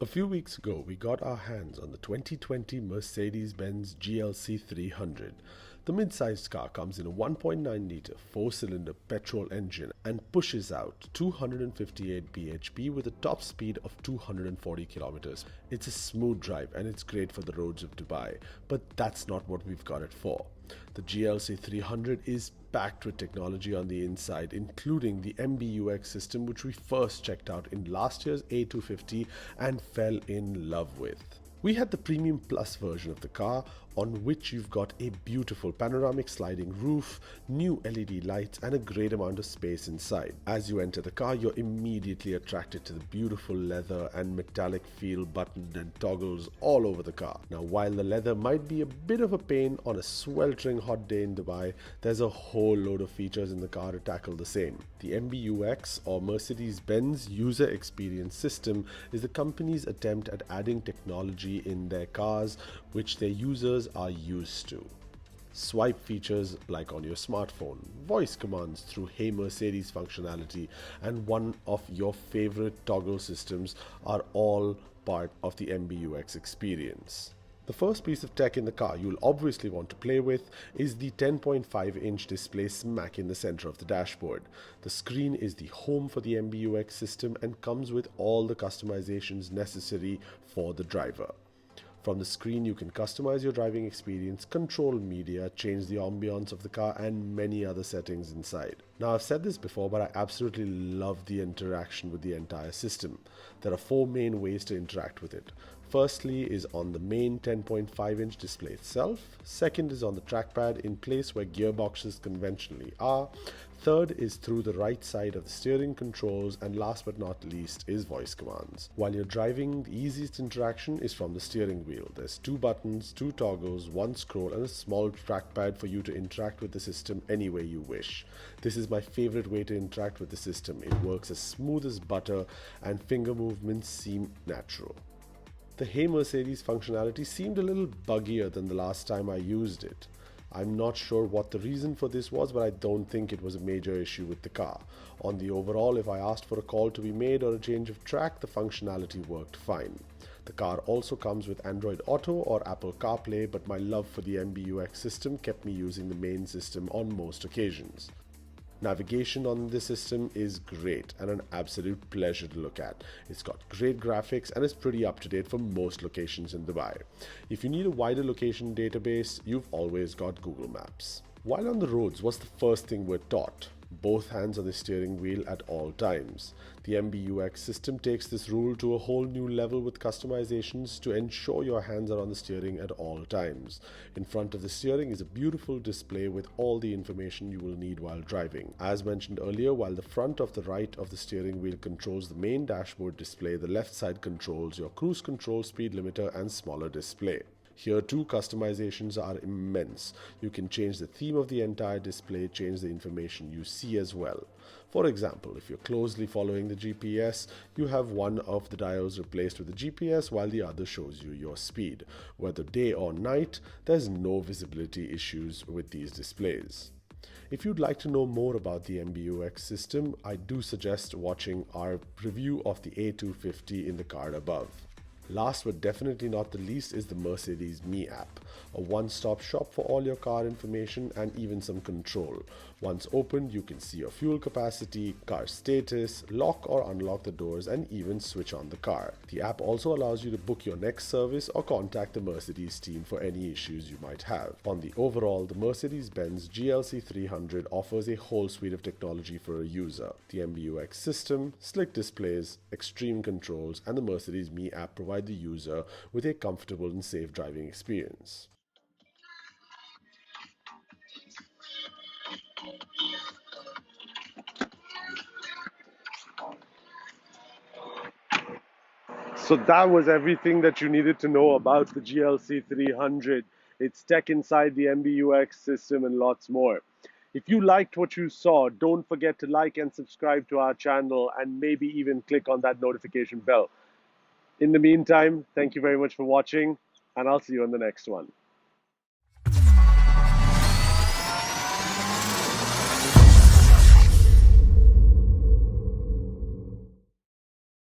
A few weeks ago, we got our hands on the 2020 Mercedes Benz GLC 300. The mid-sized car comes in a 1.9-litre four-cylinder petrol engine and pushes out 258 bhp with a top speed of 240 kilometers. It's a smooth drive and it's great for the roads of Dubai, but that's not what we've got it for. The GLC 300 is packed with technology on the inside, including the MBUX system, which we first checked out in last year's A250 and fell in love with. We had the Premium Plus version of the car, on which you've got a beautiful panoramic sliding roof, new LED lights, and a great amount of space inside. As you enter the car, you're immediately attracted to the beautiful leather and metallic feel buttoned and toggles all over the car. Now, while the leather might be a bit of a pain on a sweltering hot day in Dubai, there's a whole load of features in the car to tackle the same. The MBUX, or Mercedes Benz User Experience System, is the company's attempt at adding technology in their cars which their users are used to. Swipe features like on your smartphone, voice commands through Hey Mercedes functionality, and one of your favorite toggle systems are all part of the MBUX experience. The first piece of tech in the car you'll obviously want to play with is the 10.5-inch display smack in the center of the dashboard. The screen is the home for the MBUX system and comes with all the customizations necessary for the driver. From the screen, you can customize your driving experience, control media, change the ambiance of the car, and many other settings inside. Now, I've said this before, but I absolutely love the interaction with the entire system. There are four main ways to interact with it. Firstly is on the main 10.5-inch display itself. Second is on the trackpad in place where gearboxes conventionally are. Third is through the right side of the steering controls, and last but not least is voice commands. While you're driving, the easiest interaction is from the steering wheel. There's two buttons, two toggles, one scroll, and a small trackpad for you to interact with the system any way you wish. This is my favorite way to interact with the system. It works as smooth as butter and finger movements seem natural. The Hey Mercedes functionality seemed a little buggier than the last time I used it. I'm not sure what the reason for this was, but I don't think it was a major issue with the car. On the overall, if I asked for a call to be made or a change of track, the functionality worked fine. The car also comes with Android Auto or Apple CarPlay, but my love for the MBUX system kept me using the main system on most occasions. Navigation on this system is great and an absolute pleasure to look at. It's got great graphics and is pretty up to date for most locations in Dubai. If you need a wider location database, you've always got Google Maps. While on the roads, what's the first thing we're taught? Both hands on the steering wheel at all times. The MBUX system takes this rule to a whole new level with customizations to ensure your hands are on the steering at all times. In front of the steering is a beautiful display with all the information you will need while driving. As mentioned earlier, while the front of the right of the steering wheel controls the main dashboard display, the left side controls your cruise control, speed limiter, and smaller display. Here too, customizations are immense. You can change the theme of the entire display, change the information you see as well. For example, if you're closely following the GPS, you have one of the dials replaced with the GPS while the other shows you your speed. Whether day or night, there's no visibility issues with these displays. If you'd like to know more about the MBUX system, I do suggest watching our review of the A250 in the card above. Last but definitely not the least is the Mercedes Me app, a one-stop shop for all your car information and even some control. Once opened, you can see your fuel capacity, car status, lock or unlock the doors, and even switch on the car. The app also allows you to book your next service or contact the Mercedes team for any issues you might have. On the overall, the Mercedes Benz GLC 300 offers a whole suite of technology for a user. The MBUX system, slick displays, extreme controls, and the Mercedes Me app provide the user with a comfortable and safe driving experience. So that was everything that you needed to know about the GLC 300, its tech inside the MBUX system, and lots more. If you liked what you saw, don't forget to like and subscribe to our channel and maybe even click on that notification bell. In the meantime, thank you very much for watching, and I'll see you on the next one.